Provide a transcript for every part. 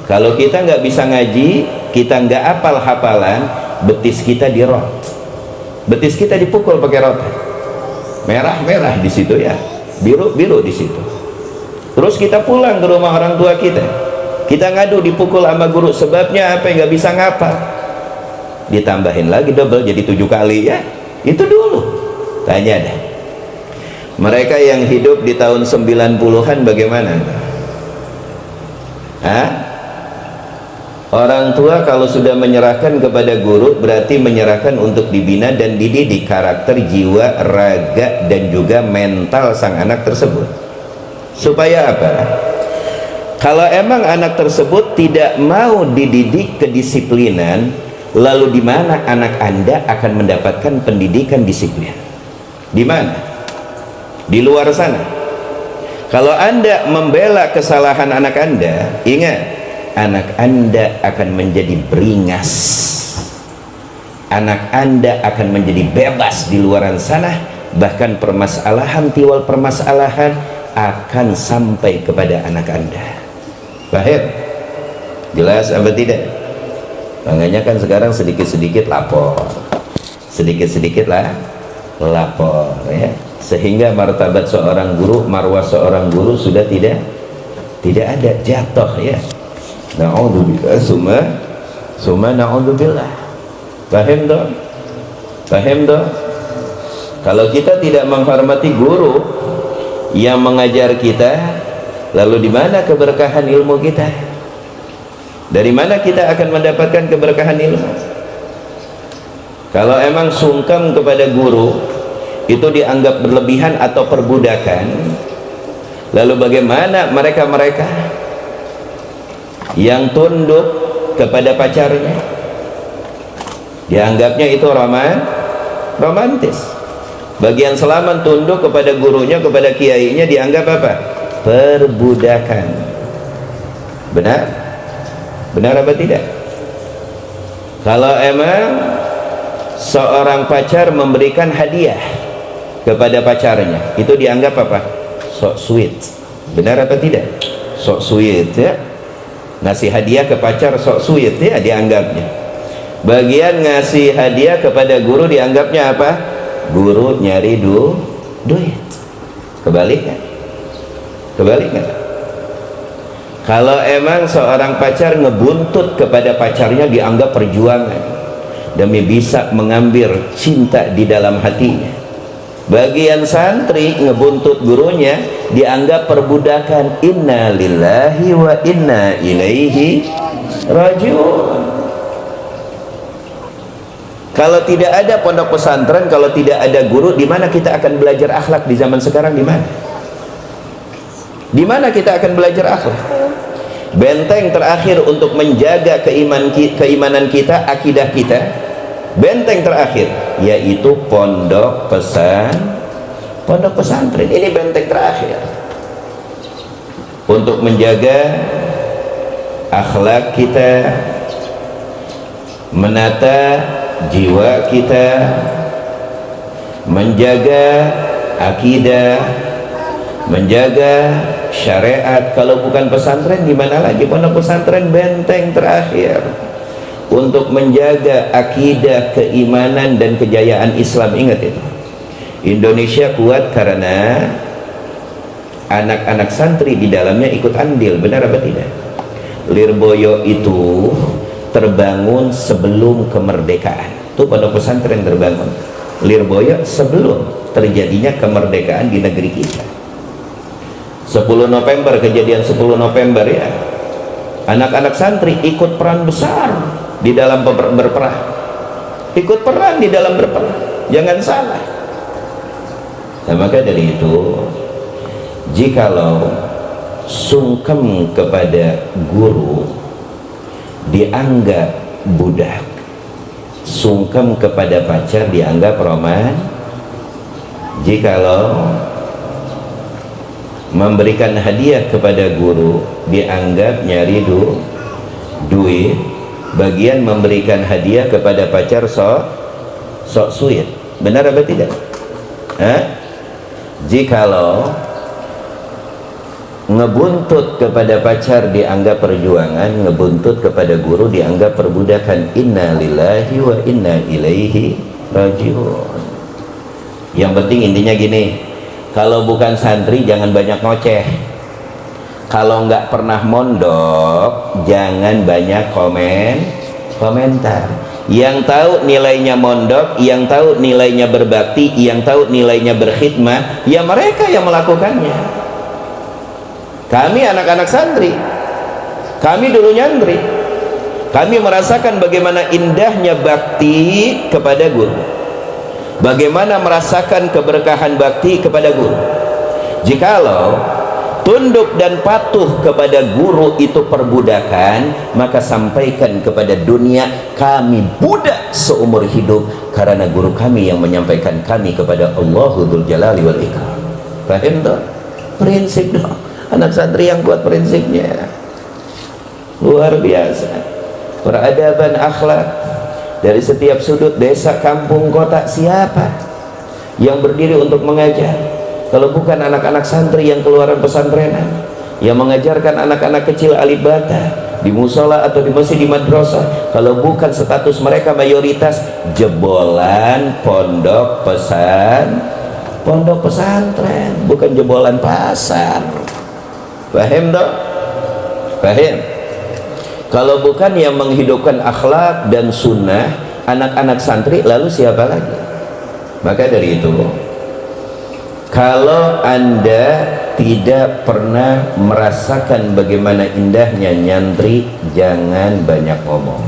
Kalau kita nggak bisa ngaji, kita nggak hafal hafalan, betis kita dirot, betis kita dipukul pakai rotan, merah-merah di situ ya, biru-biru di situ. Terus kita pulang ke rumah orang tua kita ngadu dipukul sama guru, sebabnya apa? Nggak bisa ngapal. Ditambahin lagi double jadi 7 kali ya. Itu dulu. Tanya deh, mereka yang hidup di tahun 90-an bagaimana? Hah? Orang tua kalau sudah menyerahkan kepada guru, berarti menyerahkan untuk dibina dan dididik karakter, jiwa, raga, dan juga mental sang anak tersebut. Supaya apa? Kalau emang anak tersebut tidak mau dididik kedisiplinan, lalu di mana anak Anda akan mendapatkan pendidikan disiplin? Di mana? Di luar sana. Kalau Anda membela kesalahan anak Anda, ingat, anak Anda akan menjadi beringas, anak Anda akan menjadi bebas di luaran sana, bahkan permasalahan tiwal permasalahan akan sampai kepada anak Anda. Paham? Jelas apa tidak? Makanya kan sekarang sedikit-sedikit lapor, sedikit-sedikit lah lapor ya, sehingga martabat seorang guru, marwah seorang guru sudah tidak ada, jatuh ya. Na'udzubillah, summa na'udzubillah. Paham toh? Paham toh? Kalau kita tidak menghormati guru yang mengajar kita, lalu di mana keberkahan ilmu kita? Dari mana kita akan mendapatkan keberkahan ilmu? Kalau emang sungkem kepada guru itu dianggap berlebihan atau perbudakan, lalu bagaimana mereka-mereka yang tunduk kepada pacarnya? Dianggapnya itu romantis. Bagian selaman tunduk kepada gurunya, kepada kiainya dianggap apa? Perbudakan. Benar? Benar apa tidak? Kalau emang seorang pacar memberikan hadiah kepada pacarnya, itu dianggap apa? Sok sweet. Benar apa tidak? Sok sweet ya. Ngasih hadiah ke pacar sok sweet ya dianggapnya. Bagian ngasih hadiah kepada guru dianggapnya apa? Guru nyari duit. Kebalik kan? Kalau emang seorang pacar ngebuntut kepada pacarnya dianggap perjuangan demi bisa mengambil cinta di dalam hatinya. Bagian santri ngebuntut gurunya dianggap perbudakan. Inna lillahi wa inna ilaihi rajiun. Kalau tidak ada pondok pesantren, kalau tidak ada guru, di mana kita akan belajar akhlak di zaman sekarang? Di mana? Di mana kita akan belajar akhlak? Benteng terakhir untuk menjaga keimanan kita, akidah kita, benteng terakhir yaitu pondok pesantren. Ini benteng terakhir untuk menjaga akhlak kita, menata jiwa kita, menjaga akidah, menjaga syariat. Kalau bukan pesantren di mana lagi? Pondok pesantren benteng terakhir untuk menjaga akidah, keimanan dan kejayaan Islam. Ingat itu. Indonesia kuat karena anak-anak santri di dalamnya ikut andil. Benar apa tidak? Lirboyo itu terbangun sebelum kemerdekaan. Itu pondok pesantren terbangun. Lirboyo sebelum terjadinya kemerdekaan di negeri kita. 10 November, kejadian 10 November ya, anak-anak santri ikut peran besar di dalam berperang, ikut peran di dalam berperang, jangan salah. Nah, maka dari itu, jikalau sungkem kepada guru dianggap budak, sungkem kepada pacar dianggap roman, jikalau memberikan hadiah kepada guru dianggap nyari duit, bagian memberikan hadiah kepada pacar sok sweet. Benar apa tidak? Jikalau Ngebuntut kepada pacar dianggap perjuangan, ngebuntut kepada guru dianggap perbudakan. Inna lillahi wa inna ilaihi rajiun. Yang penting intinya gini, kalau bukan santri jangan banyak ngoceh. Kalau nggak pernah mondok jangan banyak komentar. Yang tahu nilainya mondok, yang tahu nilainya berbakti, yang tahu nilainya berkhidmah, ya mereka yang melakukannya. Kami anak-anak santri, kami dulu nyantri, kami merasakan bagaimana indahnya bakti kepada guru, bagaimana merasakan keberkahan bakti kepada guru. Jikalau tunduk dan patuh kepada guru itu perbudakan, maka sampaikan kepada dunia kami budak seumur hidup karena guru kami yang menyampaikan kami kepada Allahul Jalali wal Ikram. Paham tak? Prinsip dong. Anak santri yang kuat prinsipnya luar biasa. Peradaban akhlak dari setiap sudut desa, kampung, kota. Siapa yang berdiri untuk mengajar kalau bukan anak-anak santri yang keluaran pesantrenan, yang mengajarkan anak-anak kecil alif bata di musola atau di masjid, di madrasah? Kalau bukan status mereka mayoritas jebolan pondok pesantren, bukan jebolan pasar. Paham tak? Paham? Kalau bukan yang menghidupkan akhlak dan sunnah anak-anak santri, lalu siapa lagi? Maka dari itu, kalau Anda tidak pernah merasakan bagaimana indahnya nyantri, jangan banyak ngomong.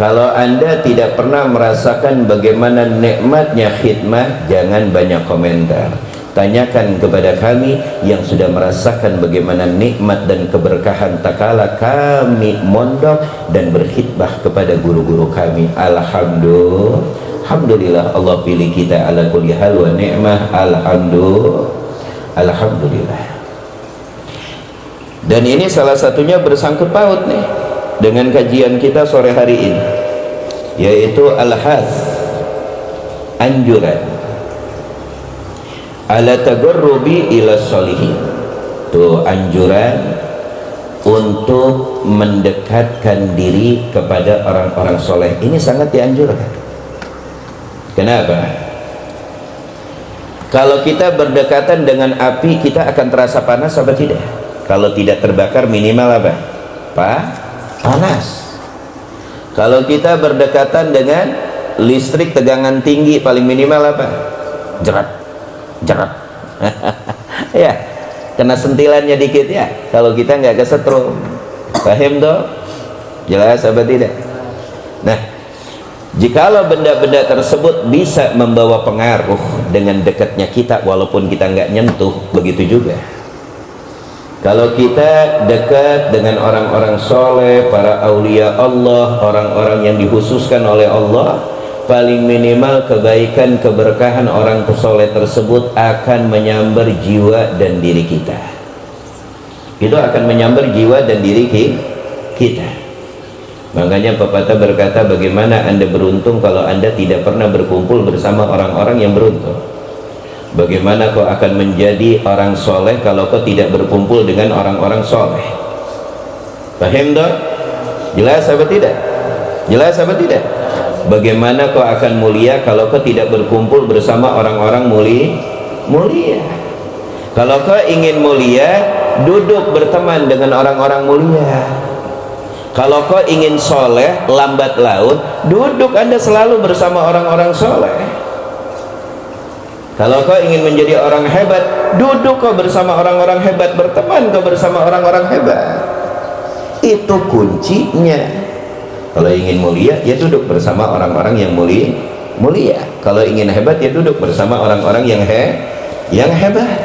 Kalau Anda tidak pernah merasakan bagaimana nikmatnya khidmah, jangan banyak komentar. Tanyakan kepada kami yang sudah merasakan bagaimana nikmat dan keberkahan takala kami mondok dan berkhidmah kepada guru-guru kami. Alhamdulillah Allah pilih kita ala kulli hal wa ni'mah. Alhamdulillah. Dan ini salah satunya bersangkut paut nih dengan kajian kita sore hari ini, yaitu al-hath, anjuran ala tagarrubi ila sholihin. Tuh anjuran untuk mendekatkan diri kepada orang-orang soleh. Ini sangat dianjurkan. Kenapa? Kalau kita berdekatan dengan api, kita akan terasa panas apa tidak? Kalau tidak terbakar minimal apa? Panas. Kalau kita berdekatan dengan listrik tegangan tinggi, paling minimal apa? Jerat. Ya, kena sentilannya dikit ya. Kalau kita nggak kesetrum, paham toh? Jelas apa tidak? Nah, jikalau benda-benda tersebut bisa membawa pengaruh dengan dekatnya kita walaupun kita nggak nyentuh, begitu juga kalau kita dekat dengan orang-orang soleh, para aulia Allah, orang-orang yang dikhususkan oleh Allah, paling minimal kebaikan, keberkahan orang soleh tersebut akan menyambar jiwa dan diri kita. Itu akan menyambar jiwa dan diri kita. Makanya pepatah berkata, bagaimana Anda beruntung kalau Anda tidak pernah berkumpul bersama orang-orang yang beruntung. Bagaimana kau akan menjadi orang soleh kalau kau tidak berkumpul dengan orang-orang soleh. Paham tak? Jelas apa tidak? Jelas apa tidak? Bagaimana kau akan mulia kalau kau tidak berkumpul bersama orang-orang mulia? Kalau kau ingin mulia, duduk berteman dengan orang-orang mulia. Kalau kau ingin soleh, lambat laun, duduk Anda selalu bersama orang-orang soleh. Kalau kau ingin menjadi orang hebat, duduk kau bersama orang-orang hebat, berteman kau bersama orang-orang hebat. Itu kuncinya. Kalau ingin mulia, ya duduk bersama orang-orang yang mulia. Kalau ingin hebat, ya duduk bersama orang-orang yang hebat.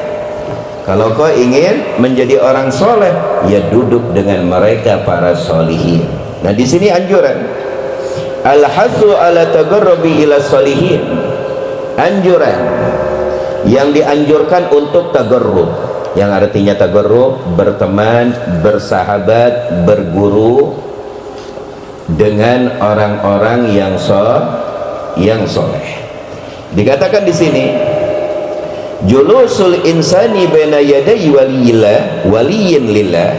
Kalau kau ingin menjadi orang soleh, ya duduk dengan mereka para solihin. Nah, di sini anjuran al-hathu ala tagarrubi ila solihin, anjuran yang dianjurkan untuk tagarrub, yang artinya tagarrub berteman, bersahabat, berguru dengan orang-orang yang soleh. Dikatakan di sini julusul insani baina yaday waliyin lillah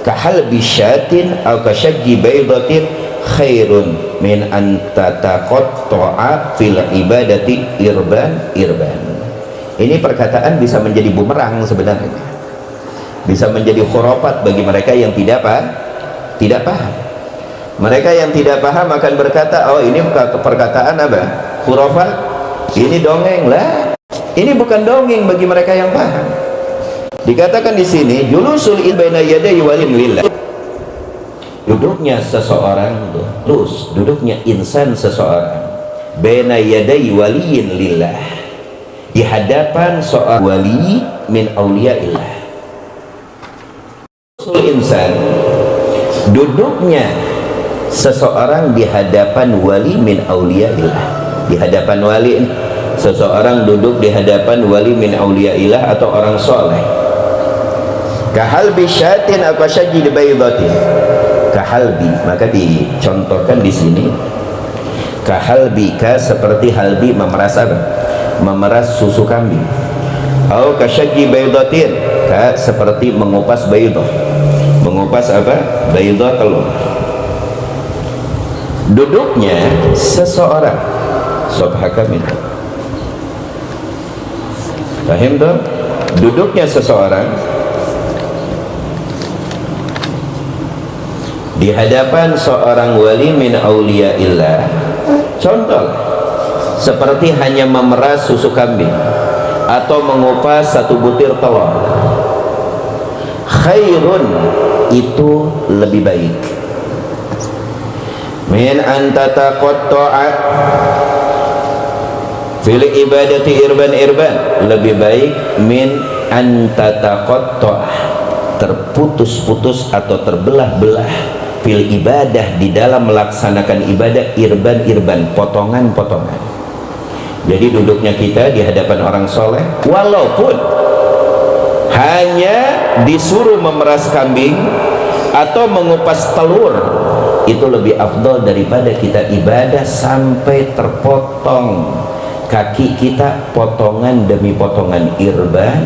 kahalbi syatin aw kasyajji baydatin khairun min an tataqatta'a fil ibadati irban. Ini perkataan bisa menjadi bumerang sebenarnya, bisa menjadi khurafat bagi mereka yang tidak paham. Mereka yang tidak paham akan berkata, oh ini perkataan apa? Khurafat, ini dongeng lah. Ini bukan dongeng bagi mereka yang paham. Dikatakan di sini, julusul baina yaday waliyin lillah. Duduknya seseorang, duduknya insan seseorang baina yaday waliyin lillah, di hadapan seorang wali min auliyaillah. Julusul insan, duduknya seseorang di hadapan wali min auliyaillah, di hadapan wali. Seseorang duduk di hadapan wali min auliyaillah atau orang soleh. Kahalbi syatin apa syajid baydatin. Kahalbi, maka dicontohkan di sini. Kahalbi, ka seperti halbi, memeras apa? Memeras susu kambing. Atau kasyajid baydatin, ka seperti mengupas baydah. Mengupas apa? Baydah, telur. Duduknya seseorang, subhanakallah. Paham tuh? Duduknya seseorang di hadapan seorang wali min auliyaillah, contoh seperti hanya memeras susu kambing atau mengupas satu butir telur. Khairun, itu lebih baik min an tataqatta'a fil ibadati irban, lebih baik min an tataqatta'ah, terputus-putus atau terbelah-belah, fil ibadah, di dalam melaksanakan ibadah, irban, potongan-potongan. Jadi duduknya kita di hadapan orang soleh, walaupun hanya disuruh memeras kambing atau mengupas telur, itu lebih afdal daripada kita ibadah sampai terpotong kaki kita, potongan demi potongan, irban.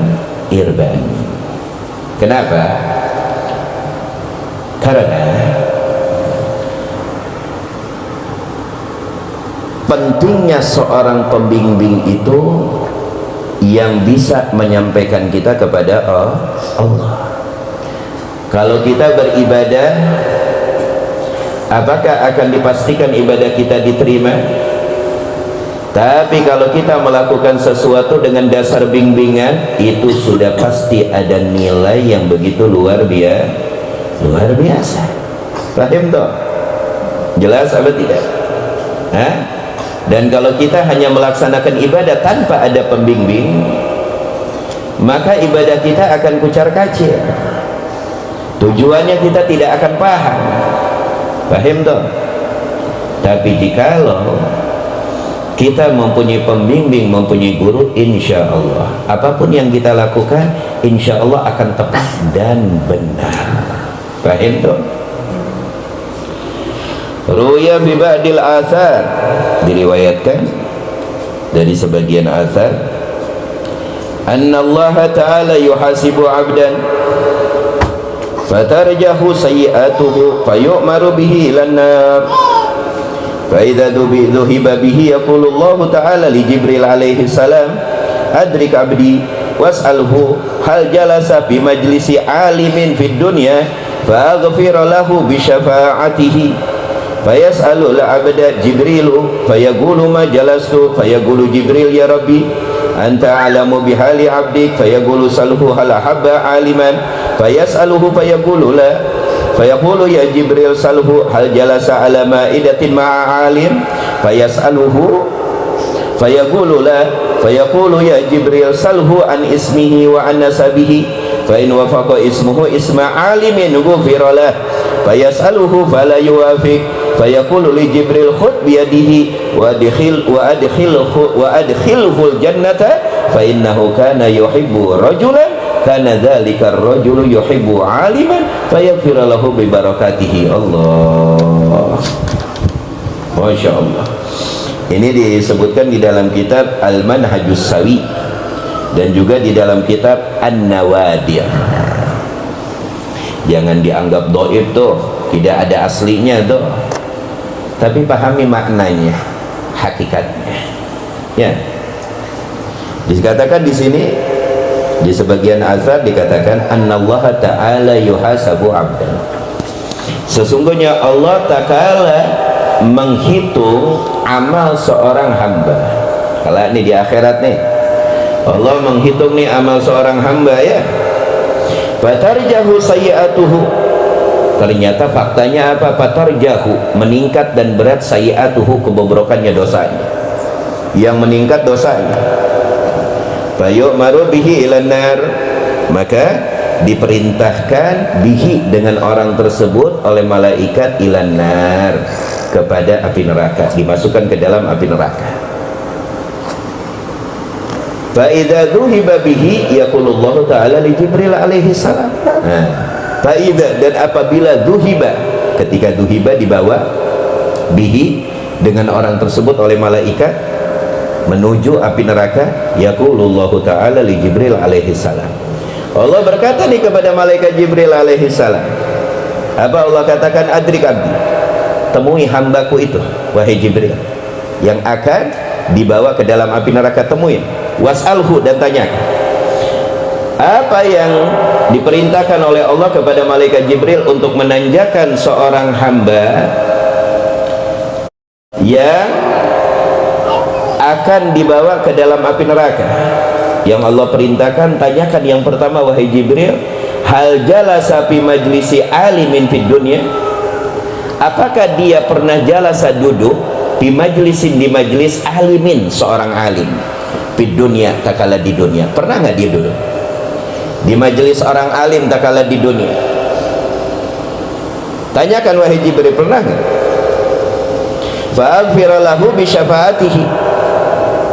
Kenapa? Karena pentingnya seorang pembimbing itu yang bisa menyampaikan kita kepada Allah. Kalau kita beribadah, apakah akan dipastikan ibadah kita diterima? Tapi kalau kita melakukan sesuatu dengan dasar bimbingan, itu sudah pasti ada nilai yang begitu luar biasa. Paham toh? Jelas apa tidak? Hah? Dan kalau kita hanya melaksanakan ibadah tanpa ada pembimbing, maka ibadah kita akan kucar kacir. Tujuannya kita tidak akan paham. Paham toh? Tapi jikalau kita mempunyai pembimbing, mempunyai guru, insya Allah apapun yang kita lakukan, insya Allah akan tepat dan benar. Paham tuh? Ruya bi ba'dil athar, diriwayatkan dari sebagian athar, anna Allah ta'ala yuhasibu 'abdan fatarjahu sayyi'atuhu fayu'maru bihi ilan nar. فإذا ذهب به يقول الله تعالى لجبريل عليه السلام أدرك عبدي واسأله هل جلس في مجلس عالم في الدنيا فأغفر له بشفاعته فيسأل العبد جبريل فيقول ما جلست فيقول جبريل يا ربي أنت أعلم بحال عبدك فيقول سأله هل أحب عالما فيسأله فيقول لا فيقول يا جبريل سأله هل جلس على مائدة مع عالم فيسأله فيقول لا فيقول يا جبريل سأله عن اسمه وعن نسبه فإن وافق اسمه اسم عالم غفر له فيسأله فلا يوافق فيقول لجبريل خذ بيده وأدخله الجنة فإنه كان يحب رجلا kana dzalikar rajulu yuhibbu 'aliman fayaghfir lahu bi barakatihi. Allah, Masya Allah. Ini disebutkan di dalam kitab Al-Manhajus Sawi dan juga di dalam kitab An-Nawadir. Jangan dianggap dhaif tuh, tidak ada aslinya tuh, tapi pahami maknanya, hakikatnya. Ya, dikatakan di sini, di sebagian azhar dikatakan annallaha ta'ala yuhasabu 'abdan. Sesungguhnya Allah Ta'ala menghitung amal seorang hamba. Kalau ini di akhirat nih, Allah menghitung nih amal seorang hamba ya. Fatarjahu sayyi'atuhu. Ternyata faktanya apa? Fatarjahu, meningkat dan berat sayyi'atuhu, kebobrokannya dosanya. Yang meningkat dosanya. Fayu'maru bihi ilan nar, maka diperintahkan bihi dengan orang tersebut oleh malaikat ilan nar, kepada api neraka, dimasukkan ke dalam api neraka. Fa idza dhuhiba bihi yaqulullahu ta'ala li Jibril alaihi salam. Fa idza, dan apabila dhuhiba, ketika dhuhiba dibawa bihi dengan orang tersebut oleh malaikat menuju api neraka, yaqulullahu ta'ala li Jibril alaihi salam. Allah berkata nih kepada malaikat Jibril alaihi salam. Apa Allah katakan? Adrik abdi, temui hambaku itu, wahai Jibril, yang akan dibawa ke dalam api neraka. Temuin, was'alhu, dan tanyakan apa yang diperintahkan oleh Allah kepada malaikat Jibril untuk menanjakan seorang hamba yang akan dibawa ke dalam api neraka. Yang Allah perintahkan, tanyakan yang pertama, wahai Jibril, hal jalasa fi majlisi alimin fid dunya, apakah dia pernah jalasa duduk di majlisin, di majlis alimin, seorang alim, fid dunya, tak kala di dunia. Pernah nggak dia duduk di majlis orang alim tak kala di dunia? Tanyakan wahai Jibril, pernah nggak? Fa'aghfira lahu bi syafaatihi,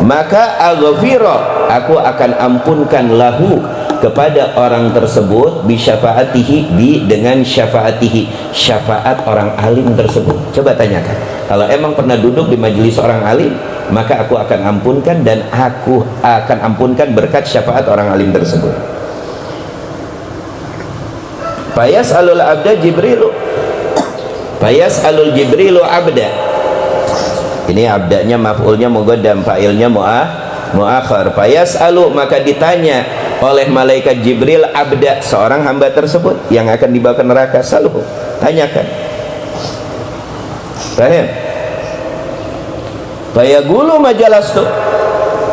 maka aghfira, aku akan ampunkan lahu, kepada orang tersebut, bi syafaatihi, bi dengan syafaatihi, syafaat orang alim tersebut. Coba tanyakan, kalau emang pernah duduk di majelis orang alim, maka aku akan ampunkan, dan aku akan ampunkan berkat syafaat orang alim tersebut. Fayas alul abda Jibrilu, fayas alul Jibrilu abda. Ini abdanya maf'ulnya muqaddam, fa'ilnya mu'akhar. Fayas alu, maka ditanya oleh malaikat Jibril abda, seorang hamba tersebut yang akan dibawa ke neraka. Saluhu, tanyakan. Paham? Fayaqulu majalastu,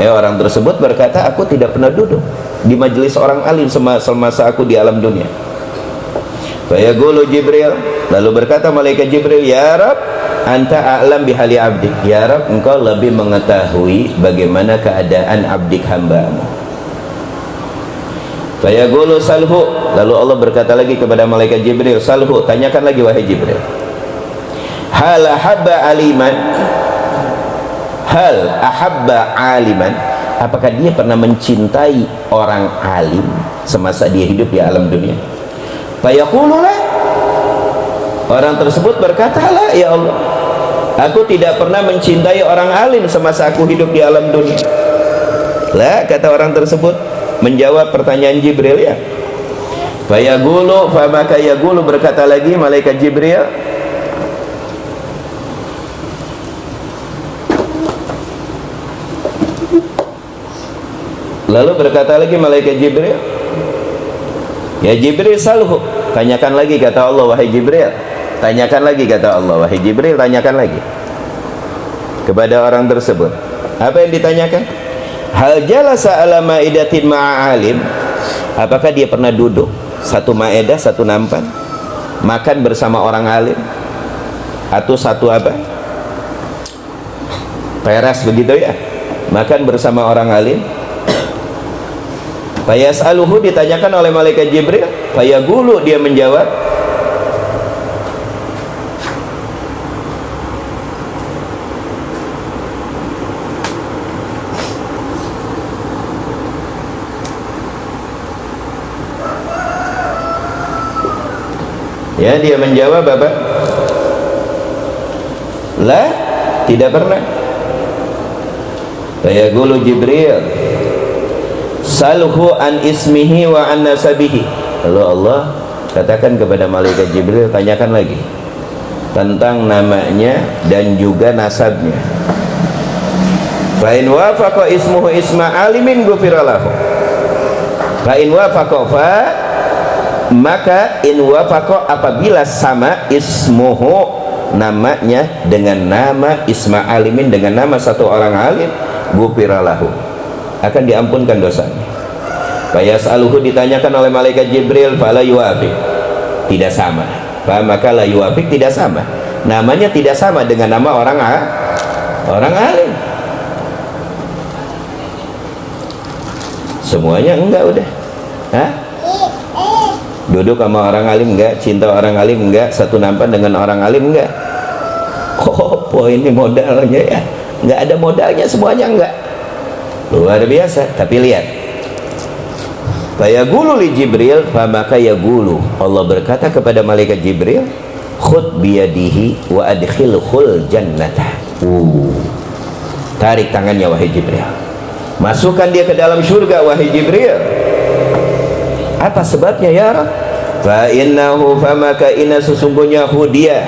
orang tersebut berkata, aku tidak pernah duduk di majelis orang alim semasa aku di alam dunia. Fayaqulu Jibril, lalu berkata malaikat Jibril, ya Rab, anta a'lam bihali abdik, ya Rab, engkau lebih mengetahui bagaimana keadaan abdik hambamu. Fayaqulu salhu, lalu Allah berkata lagi kepada malaikat Jibril, salhu, tanyakan lagi wahai Jibril, hal ahabba aliman, hal ahabba aliman, apakah dia pernah mencintai orang alim semasa dia hidup di alam dunia? Fayaqulu la, orang tersebut berkata, la ya Allah, aku tidak pernah mencintai orang alim semasa aku hidup di alam dunia. La, kata orang tersebut menjawab pertanyaan Jibril ya. Fayaqulu, famaka yaqulu, berkata lagi malaikat Jibril, lalu berkata lagi malaikat Jibril, ya Jibril salhu, tanyakan lagi, kata Allah, wahai Jibril, tanyakan lagi, kata Allah, wahai Jibril, tanyakan lagi kepada orang tersebut. Apa yang ditanyakan? Hal jalasa ala ma'idatin ma'alim, apakah dia pernah duduk satu maedah, satu nampan, makan bersama orang alim, atau satu apa, teras begitu ya, makan bersama orang alim. Fayas'aluhu, ditanyakan oleh malaikat Jibril, fayaqulu, dia menjawab, ya, dia menjawab apa? La, tidak pernah. Fayaqulu Jibril salhu an ismihi wa an nasabihi. Lalu Allah katakan kepada malaikat Jibril, tanyakan lagi tentang namanya dan juga nasabnya. Fa in wafaqa ismuhu isma alimin ghufira lahu. Fa in wafaqa fa, maka in wafaqa apabila sama ismuhu namanya dengan nama isma alimin, dengan nama satu orang alim, ghufira lahu, akan diampunkan dosanya. Fa yas'aluhu, ditanyakan oleh malaikat Jibril, fala yuwafiq, tidak sama. Fa maka la yuwafiq, tidak sama. Namanya tidak sama dengan nama orang alim. Semuanya enggak udah. Hah? Duduk sama orang alim enggak, cinta orang alim enggak, satu nampan dengan orang alim enggak. Oh, ini modalnya ya. Enggak ada modalnya, semuanya enggak. Luar biasa. Tapi lihat. Fayaqulu li Jibril, fa maka yaqulu. Allah berkata kepada malaikat Jibril, khud biyadihi wa adkhilhul jannata. Tarik tangannya wahai Jibril. Masukkan dia ke dalam surga wahai Jibril. Apa sebabnya ya Rabb? Fa innahu, fa maka inna, sesungguhnya dia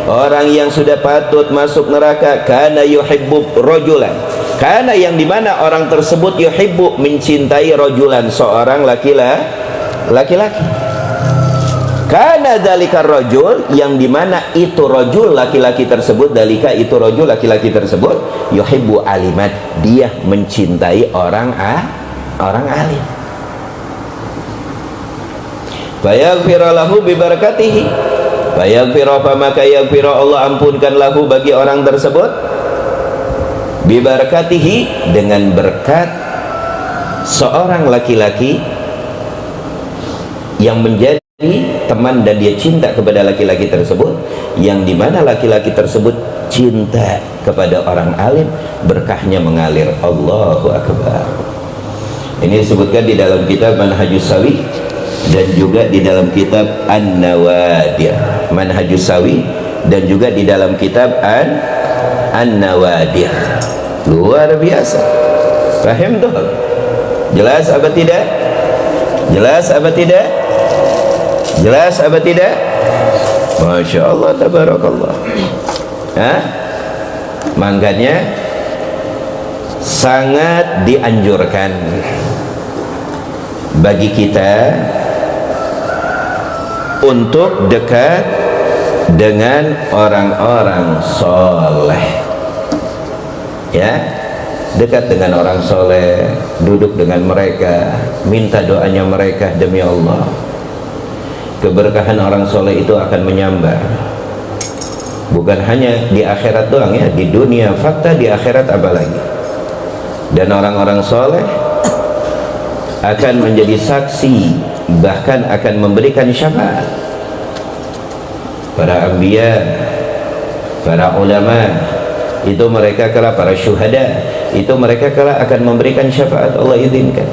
orang yang sudah patut masuk neraka, kana yuhibbu rajulan, karena yang dimana orang tersebut yuhibbu, mencintai rajulan, seorang laki-laki. Karena dalika rajul, yang dimana itu rajul laki-laki tersebut, dalika itu rajul laki-laki tersebut, yuhibbu aliman, dia mencintai orang alim. Fayaghfira lahu bi barakatihi, fayaghfira, maka yaghfira, Allah ampunkan lahu bagi orang tersebut, bi barakatihi, dengan berkat seorang laki-laki yang menjadi teman dan dia cinta kepada laki-laki tersebut, yang dimana laki-laki tersebut cinta kepada orang alim, berkahnya mengalir. Allahu Akbar. Ini disebutkan di dalam kitab Manhajus Sawi dan juga di dalam kitab An-Nawadir. Manhajus Sawi dan juga di dalam kitab An-Nawadir. Luar biasa. Paham tuh? Jelas apa tidak? Jelas apa tidak? Jelas apa tidak? Masya Allah, tabarakallah. Makanya sangat dianjurkan bagi kita untuk dekat dengan orang-orang soleh, ya, dekat dengan orang soleh, duduk dengan mereka, minta doanya mereka. Demi Allah, keberkahan orang soleh itu akan menyambar, bukan hanya di akhirat doang ya, di dunia fakta, di akhirat apalagi. Dan orang-orang soleh akan menjadi saksi, bahkan akan memberikan syafaat. Para anbiya, para ulama, itu mereka kala, para syuhada, itu mereka kala akan memberikan syafaat. Allah izinkan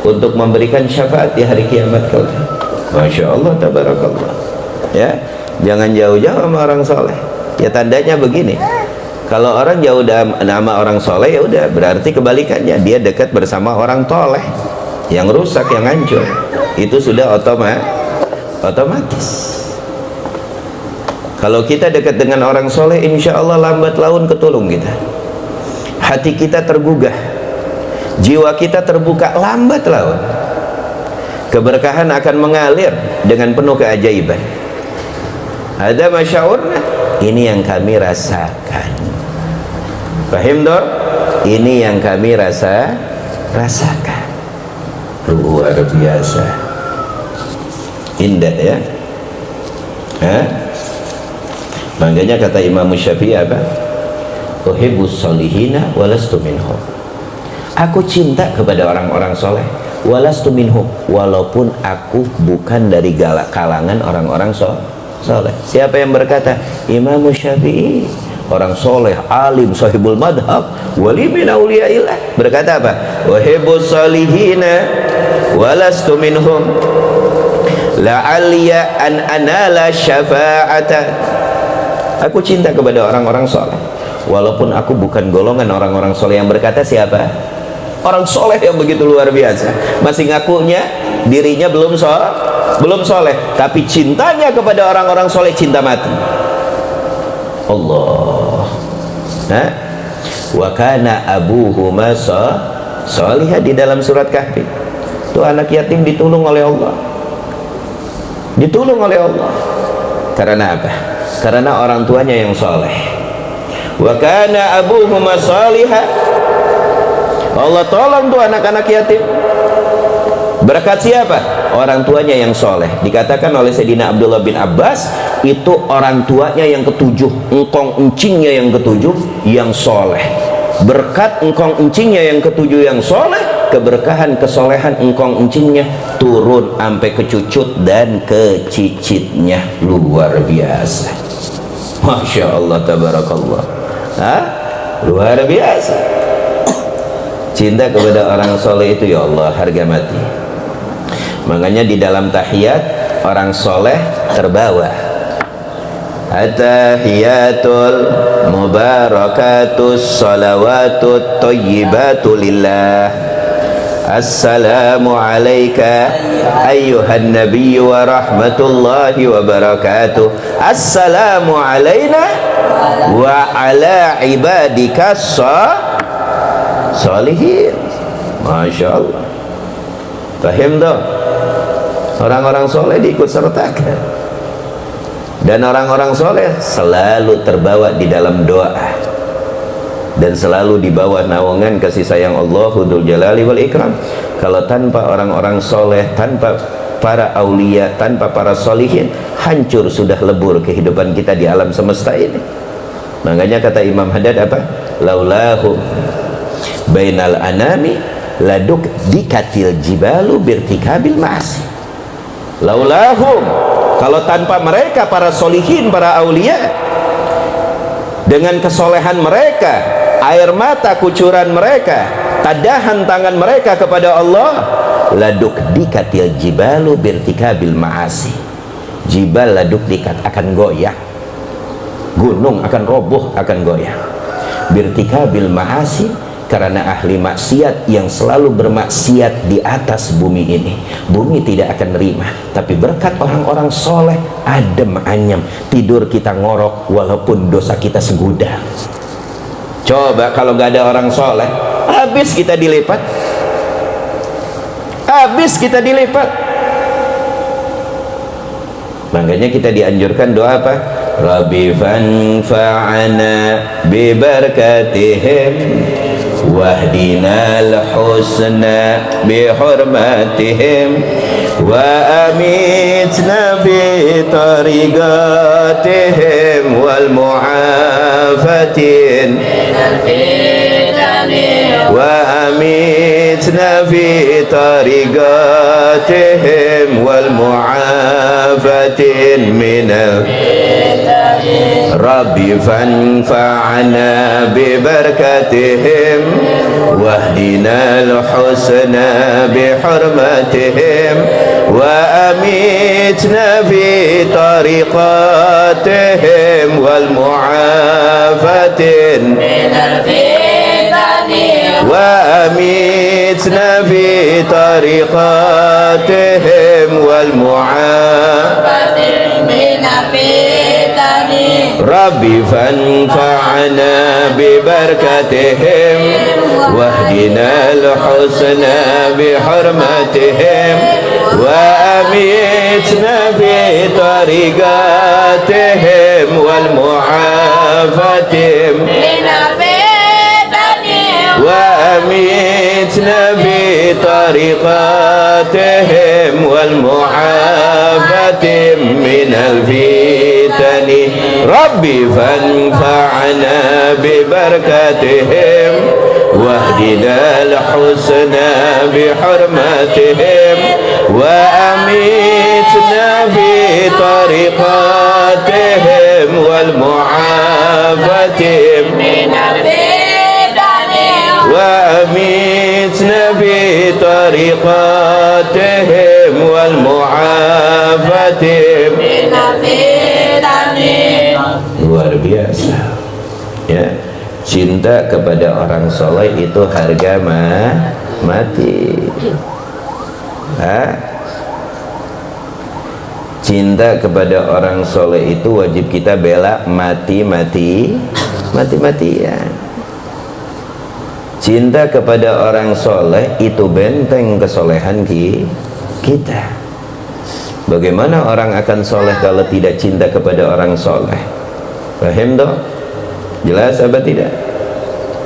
untuk memberikan syafaat di hari kiamat kelak. Masya Allah, tabarakallah. Ya, jangan jauh-jauh sama orang soleh. Ya tandanya begini, kalau orang jauh nama orang soleh, ya udah, berarti kebalikannya, dia dekat bersama orang toleh yang rusak, yang hancur. Itu sudah otomatis. Kalau kita dekat dengan orang soleh, insya Allah lambat laun ketulung kita. Hati kita tergugah, jiwa kita terbuka, lambat laun keberkahan akan mengalir dengan penuh keajaiban. Ada masyaurna, ini yang kami rasakan. Fahim dong? Ini yang kami rasakan. Luar biasa, indah ya. Makanya kata Imam Syafi'i apa? Uhibbus solihina walastu minhum. Aku cinta kepada orang-orang soleh, walastu minhum, walaupun aku bukan dari kalangan orang-orang soleh. Siapa yang berkata? Imam Syafi'i, orang soleh, alim, sahibul madhab, wali min awliyaillah. Berkata apa? Uhibbus solihina walastu minhum, la'alliya an anala syafa'ata. Aku cinta kepada orang-orang soleh, walaupun aku bukan golongan orang-orang soleh. Yang berkata siapa? orang soleh yang begitu luar biasa, masih ngakunya dirinya belum soleh, tapi cintanya kepada orang-orang soleh cinta mati. Allah. Wa kana abuhuma solihah di dalam surat Kahfi. Itu anak yatim ditolong oleh Allah. Ditolong oleh Allah. Karena apa? Karena orang tuanya yang soleh. Wa kana abuhuma solihah. Allah tolong tuh anak-anak yatim. Berkat siapa? Orang tuanya yang soleh. Dikatakan oleh Sayyidina Abdullah bin Abbas, itu orang tuanya yang ketujuh, engkong encingnya yang ketujuh yang soleh. Berkat engkong encingnya yang ketujuh yang soleh, keberkahan kesolehan engkong encingnya turun sampai ke cucut dan ke cicitnya. Luar biasa. Masya Allah, tabarakallah. Luar biasa. Cinta kepada orang soleh itu ya Allah harga mati. Makanya di dalam tahiyat orang soleh terbawa. At-tahiyatul mubarakatus salawatut thayyibatu lillah. Assalamu alayka ayyuhan nabiyyu wa rahmatullahi wa barakatuh. Assalamu alayna wa ala ibadika salihin. Masya Allah. Fahim dong? Orang-orang soleh diikut sertakan, dan orang-orang soleh selalu terbawa di dalam doa dan selalu di bawah naungan kasih sayang Allahul Jalali wal Ikram. Kalau tanpa orang-orang soleh, tanpa para aulia, tanpa para solihin, hancur sudah lebur kehidupan kita di alam semesta ini. Makanya kata Imam Haddad apa? Laulahu bainal anami laduk dikatil jibalu birtikabil ma'asi. Laulahum, kalau tanpa mereka para solihin, para aulia, dengan kesolehan mereka, air mata kucuran mereka, tadahan tangan mereka kepada Allah, laduk dikatil jibalu birtikabil ma'asi. Jibal laduk dikat akan goyah, gunung akan roboh, akan goyah. Birtikabil ma'asi, karena ahli maksiat yang selalu bermaksiat di atas bumi ini, bumi tidak akan nerima. Tapi berkat orang-orang soleh, adem anyam, tidur kita ngorok walaupun dosa kita segudang. Coba kalau nggak ada orang soleh, habis kita dilipat, habis kita dilipat. Makanya kita dianjurkan doa apa? Rabbi fanfa'ana bi barakatihim wahdinal husna bi hurmatihim wa amitna bi tariqatihim wal mu'afatin wa amitna bi tariqatihim wal mu'afatin minal Rabbi fanfa'na bi barakatihim wahdinal husna bi hurmatihim wa amitna bi tariqatihim wal mu'afatin minal fitani wa amitna bi tariqatihim wal mu'afatin minal fitani Rabbi fanfa'na bi barakatihim wahdinal husna bi hurmatihim wa amitna bi tariqatihim wal mu'afatin minal fitani wa amitna bi tariqatihim wal mu'afatin minal fitani Rabbi fanfa'na bi barakatihim wahdinal husna bi hurmatihim wa amitna bi tariqatihim wal mu'afatin minal fitani wa amitna bi tariqatihim wal mu'afatin minal fitani. Luar biasa ya. cinta kepada orang soleh itu harga mati. Cinta kepada orang soleh itu wajib kita bela mati-matian. Cinta kepada orang soleh itu benteng kesolehan kita. Bagaimana orang akan soleh kalau tidak cinta kepada orang soleh? Paham toh? Jelas apa tidak?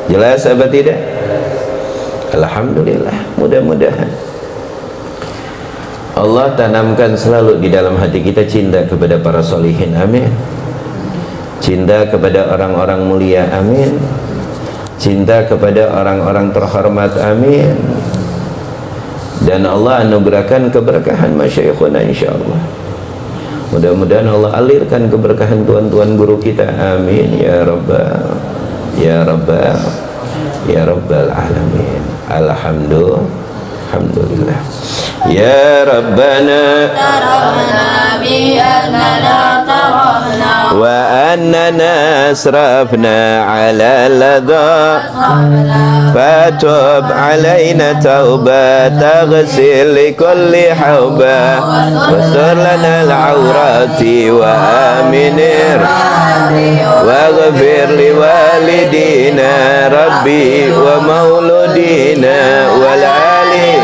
Jelas apa tidak? Alhamdulillah, mudah-mudahan Allah tanamkan selalu di dalam hati kita cinta kepada para solihin, amin. Cinta kepada orang-orang mulia, amin. Cinta kepada orang-orang terhormat, amin. Dan Allah anugerahkan keberkahan masyayikhuna insyaallah. Mudah-mudahan Allah alirkan keberkahan tuan-tuan guru kita, amin ya rabbal ya rabbal ya rabbal alamin. Alhamdulillah. Ya Rabbana wa annana asrafna ala ladha fatub alaina tauba taghsil likulli hauba wastur lana al-awrati wa aminir waghfir liwalidina rabbi wa mauludina wal ali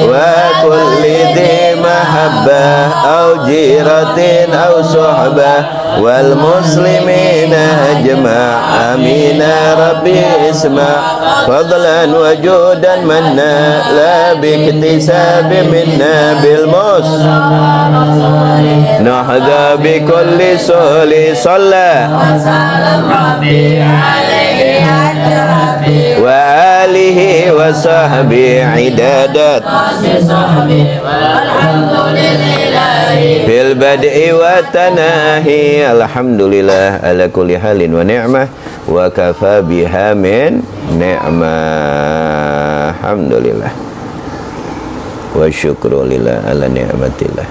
wa kulli dhi mahabbah au jiratin au suhbah wal muslimina ajma' amina rabbi isma' fadlan wa judan manna la biktisabi minna bil mus nahda bi kulli soli salla wa alihi wa sahbi idadat fil bad'i wa tanahi. Alhamdulillah ala kulli halin wa ni'mah wa kafa biha min ni'mah. Alhamdulillah wa syukru lillah ala ni'matillah.